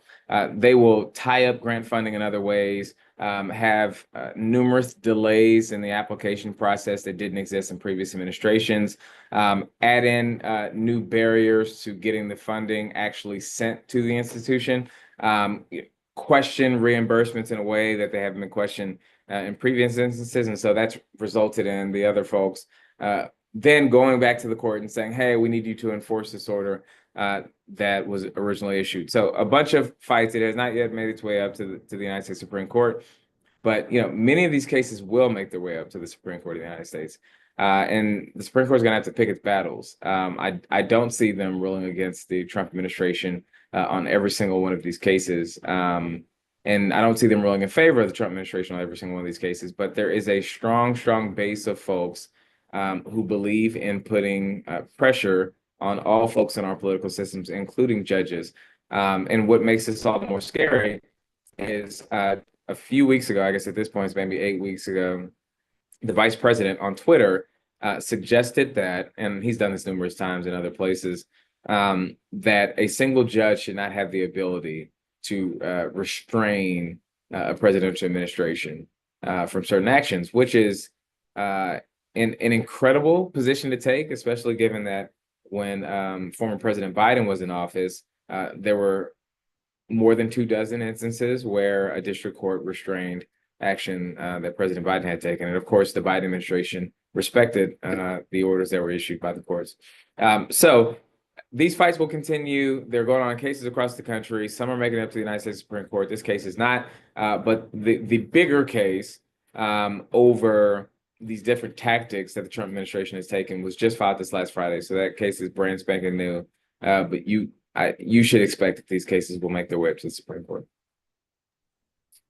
they will tie up grant funding in other ways, have numerous delays in the application process that didn't exist in previous administrations, add in new barriers to getting the funding actually sent to the institution, question reimbursements in a way that they haven't been questioned in previous instances. And so that's resulted in the other folks then going back to the court and saying, hey, we need you to enforce this order that was originally issued. So a bunch of fights. It has not yet made its way up to the United States Supreme Court. But many of these cases will make their way up to the Supreme Court of the United States. And the Supreme Court is going to have to pick its battles. I don't see them ruling against the Trump administration on every single one of these cases. And I don't see them ruling in favor of the Trump administration on every single one of these cases. But there is a strong, strong base of folks who believe in putting pressure on all folks in our political systems, including judges. And what makes this all more scary is a few weeks ago, I guess at this point it's maybe 8 weeks ago, the vice president on Twitter suggested that, and he's done this numerous times in other places, that a single judge should not have the ability to restrain a presidential administration from certain actions, which is an incredible position to take, especially given that when former President Biden was in office, there were more than 24 instances where a district court restrained action that President Biden had taken. And of course, the Biden administration respected the orders that were issued by the courts. So these fights will continue. They're going on in cases across the country. Some are making it up to the United States Supreme Court. This case is not. But the bigger case over these different tactics that the Trump administration has taken was just filed this last Friday. So that case is brand spanking new. But you should expect that these cases will make their way up to the Supreme Court.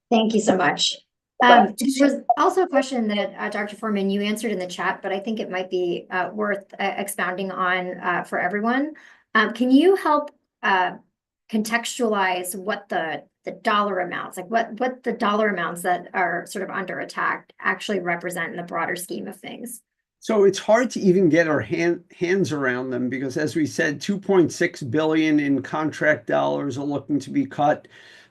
Thank you so much. There was also a question that Dr. Foreman, you answered in the chat, but I think it might be worth expounding on for everyone. Can you help contextualize what the dollar amounts, like what the dollar amounts that are sort of under attack actually represent in the broader scheme of things? So it's hard to even get our hands around them because, as we said, 2.6 billion in contract dollars are looking to be cut.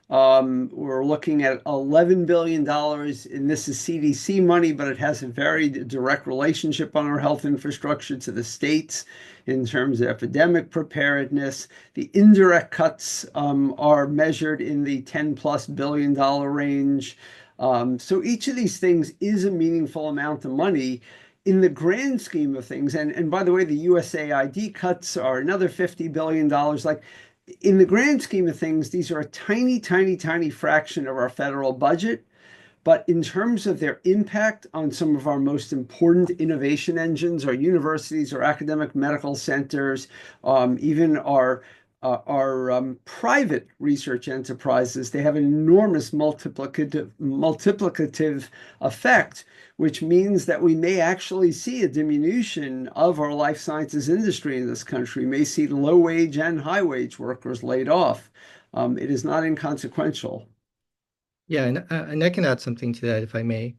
We're looking at $11 billion, and this is CDC money, but it has a very direct relationship on our health infrastructure to the states in terms of epidemic preparedness. The indirect cuts are measured in the $10+ billion range. So each of these things is a meaningful amount of money in the grand scheme of things. And by the way, the USAID cuts are another $50 billion. Like, in the grand scheme of things, these are a tiny, tiny, tiny fraction of our federal budget. But in terms of their impact on some of our most important innovation engines, our universities, our academic medical centers, even our private research enterprises, they have an enormous multiplicative effect, which means that we may actually see a diminution of our life sciences industry in this country. We may see low-wage and high-wage workers laid off. It is not inconsequential. Yeah, and I can add something to that, if I may.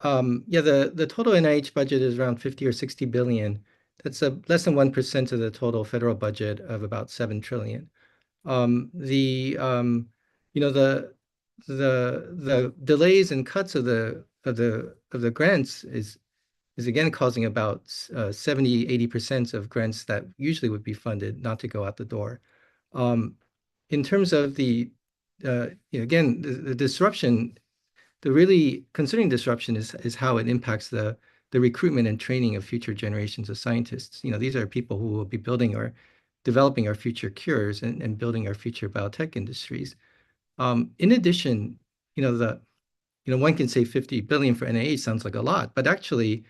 Yeah, the total NIH budget is around 50 or 60 billion. That's less than 1% of the total federal budget of about 7 trillion. The delays and cuts of the grants is again causing about 70-80% of grants that usually would be funded not to go out the door. In terms of again, the disruption, the really concerning disruption is how it impacts the recruitment and training of future generations of scientists. These are people who will be building or developing our future cures and building our future biotech industries. In addition, one can say 50 billion for NIH sounds like a lot, but actually,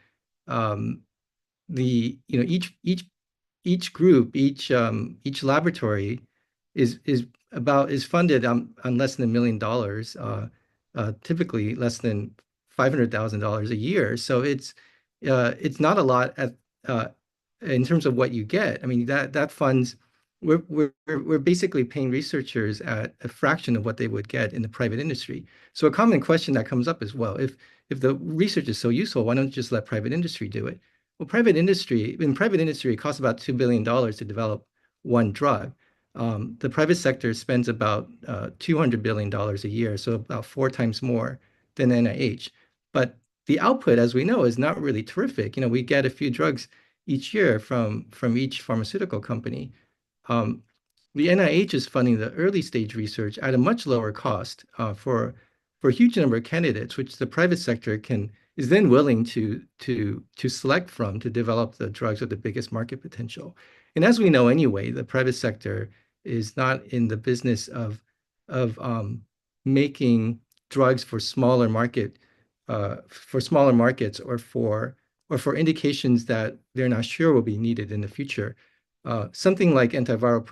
each group, each laboratory is funded on less than $1 million, typically less than $500,000 a year. So it's not a lot in terms of what you get, I mean, that funds, we're basically paying researchers at a fraction of what they would get in the private industry. So a common question that comes up is, well, if the research is so useful, why don't you just let private industry do it? Well, private industry, it costs about $2 billion to develop one drug. The private sector spends about $200 billion a year, so about 4 times more than NIH. But the output, as we know, is not really terrific. You know, we get a few drugs each year from each pharmaceutical company. The NIH is funding the early stage research at a much lower cost for a huge number of candidates, which the private sector is then willing to select from to develop the drugs with the biggest market potential. And as we know anyway, the private sector is not in the business of making drugs for smaller markets or for indications that they're not sure will be needed in the future. Something like antiviral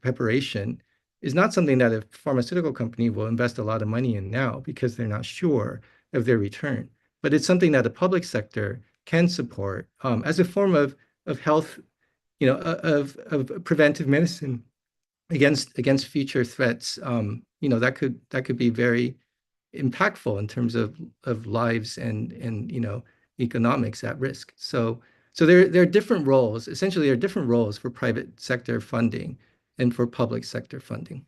preparation is not something that a pharmaceutical company will invest a lot of money in now because they're not sure of their return. But it's something that the public sector can support as a form of health, you know, of preventive medicine against future threats. You know, that could be very impactful in terms of lives and you know, economics at risk. So there are different roles. Essentially, there are different roles for private sector funding and for public sector funding.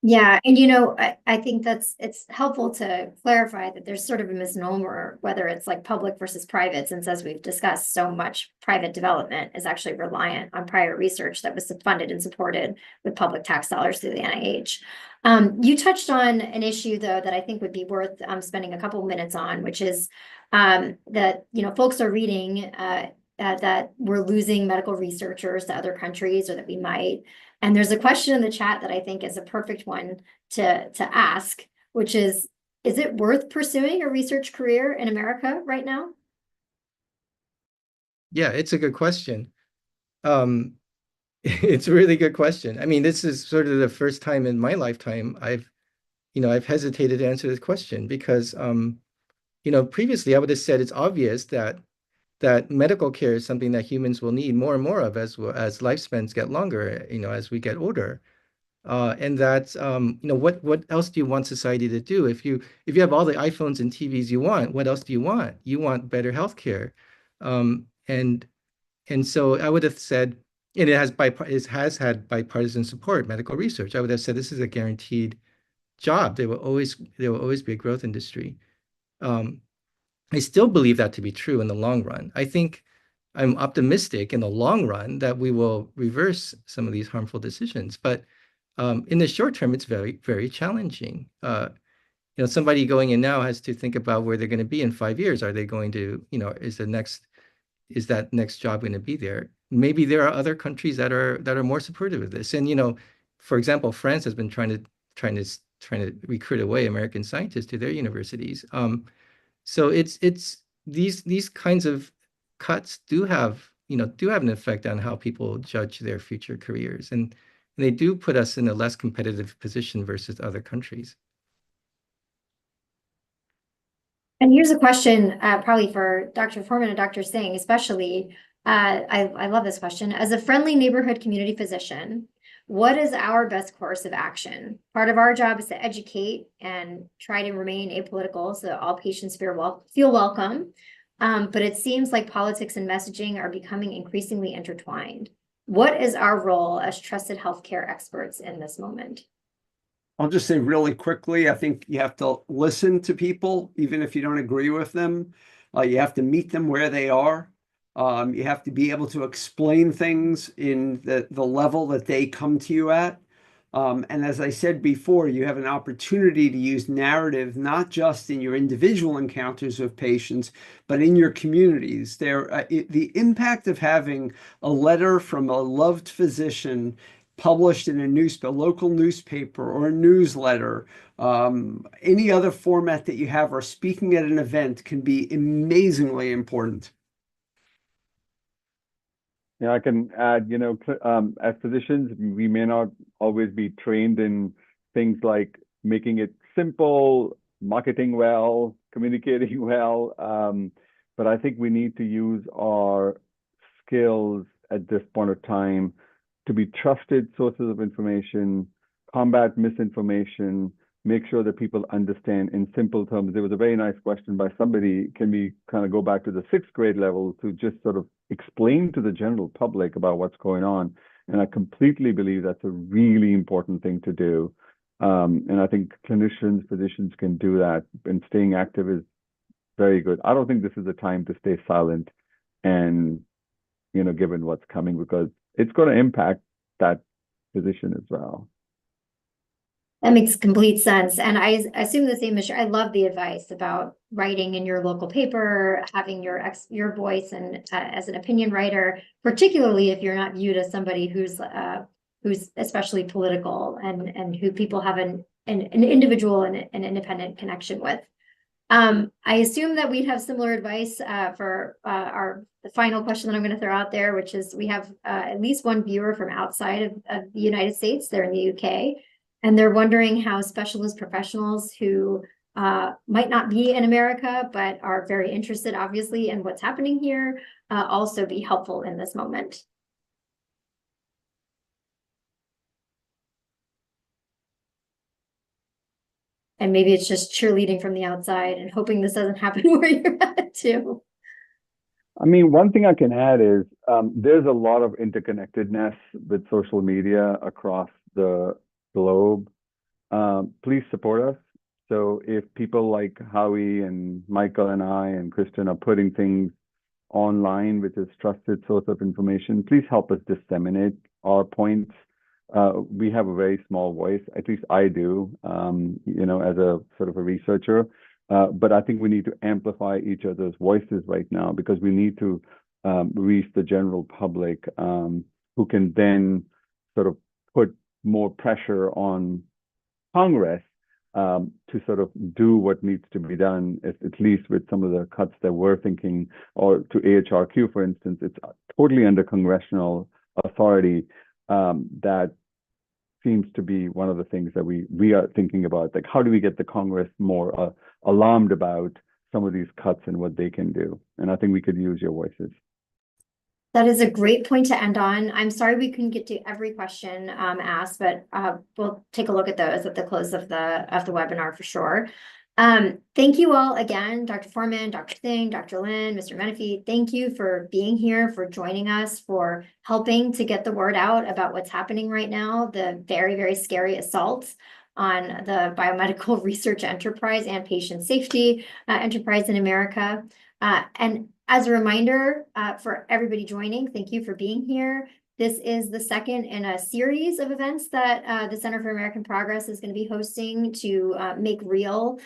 Yeah, and you know, I think it's helpful to clarify that there's sort of a misnomer, whether it's like public versus private, since as we've discussed, so much private development is actually reliant on prior research that was funded and supported with public tax dollars through the NIH. You touched on an issue though that I think would be worth spending a couple minutes on, which is that, you know, folks are reading that we're losing medical researchers to other countries, or that we might. And there's a question in the chat that I think is a perfect one to ask, which is it worth pursuing a research career in America right now? Yeah, it's a good question. It's a really good question. I mean, this is sort of the first time in my lifetime I've hesitated to answer this question because, you know, previously I would have said it's obvious that medical care is something that humans will need more and more of as lifespans get longer, you know, as we get older. And that, you know, what else do you want society to do? If you have all the iPhones and TVs you want, what else do you want? You want better healthcare. And so I would have said, and it has had bipartisan support, medical research. I would have said this is a guaranteed job. There will always be a growth industry. I still believe that to be true in the long run. I think I'm optimistic in the long run that we will reverse some of these harmful decisions. But in the short term, it's very, very challenging. You know, somebody going in now has to think about where they're going to be in 5 years. Are they going to, you know, is that next job going to be there? Maybe there are other countries that are more supportive of this. And, you know, for example, France has been trying to recruit away American scientists to their universities. So it's these kinds of cuts do have an effect on how people judge their future careers, and they do put us in a less competitive position versus other countries. And here's a question, probably for Dr. Foreman and Dr. Singh, especially. I love this question. As a friendly neighborhood community physician, what is our best course of action? Part of our job is to educate and try to remain apolitical so that all patients feel welcome. But it seems like politics and messaging are becoming increasingly intertwined. What is our role as trusted healthcare experts in this moment? I'll just say really quickly, I think you have to listen to people, even if you don't agree with them. You have to meet them where they are. You have to be able to explain things in the level that they come to you at. And as I said before, you have an opportunity to use narrative, not just in your individual encounters with patients, but in your communities. The impact of having a letter from a loved physician published in a local newspaper or a newsletter, any other format that you have, or speaking at an event can be amazingly important. Yeah, I can add, you know, as physicians, we may not always be trained in things like making it simple, marketing well, communicating well. But I think we need to use our skills at this point of time to be trusted sources of information, combat misinformation, make sure that people understand in simple terms. There was a very nice question by somebody, can we kind of go back to the 6th grade level to just sort of explain to the general public about what's going on? And I completely believe that's a really important thing to do. And I think clinicians, physicians can do that, and staying active is very good. I don't think this is a time to stay silent and, given what's coming, because it's going to impact that physician as well. That makes complete sense. And I assume the same issue. I love the advice about writing in your local paper, having your voice and as an opinion writer, particularly if you're not viewed as somebody who's especially political and who people have an individual and an independent connection with. I assume that we'd have similar advice for the final question that I'm going to throw out there, which is we have at least one viewer from outside of the United States. They're in the UK. And they're wondering how specialist professionals who might not be in America, but are very interested, obviously, in what's happening here, also be helpful in this moment. And maybe it's just cheerleading from the outside and hoping this doesn't happen where you're at too. I mean, one thing I can add is there's a lot of interconnectedness with social media across the globe. Please support us. So if people like Howie and Michael and I and Kristen are putting things online, which is trusted source of information, please help us disseminate our points. We have a very small voice, at least I do, as a sort of a researcher. But I think we need to amplify each other's voices right now, because we need to reach the general public, who can then sort of put more pressure on Congress to sort of do what needs to be done, at least with some of the cuts that we're thinking, or to AHRQ, for instance. It's totally under congressional authority. That seems to be one of the things that we are thinking about. Like, how do we get the Congress more alarmed about some of these cuts and what they can do? And I think we could use your voices. That is a great point to end on. I'm sorry we couldn't get to every question asked, but we'll take a look at those at the close of the webinar for sure. Thank you all again, Dr. Foreman, Dr. Singh, Dr. Lin, Mr. Menifee. Thank you for being here, for joining us, for helping to get the word out about what's happening right now, the very, very scary assaults on the biomedical research enterprise and patient safety enterprise in America. And as a reminder for everybody joining, thank you for being here. This is the second in a series of events that the Center for American Progress is going to be hosting to make real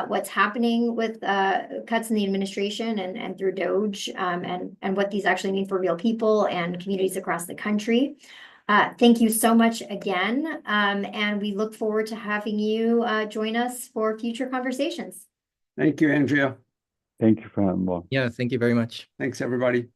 what's happening with cuts in the administration and through DOGE and what these actually mean for real people and communities across the country. Thank you so much again, and we look forward to having you join us for future conversations. Thank you, Andrea. Thank you for having me. Yeah, thank you very much. Thanks, everybody.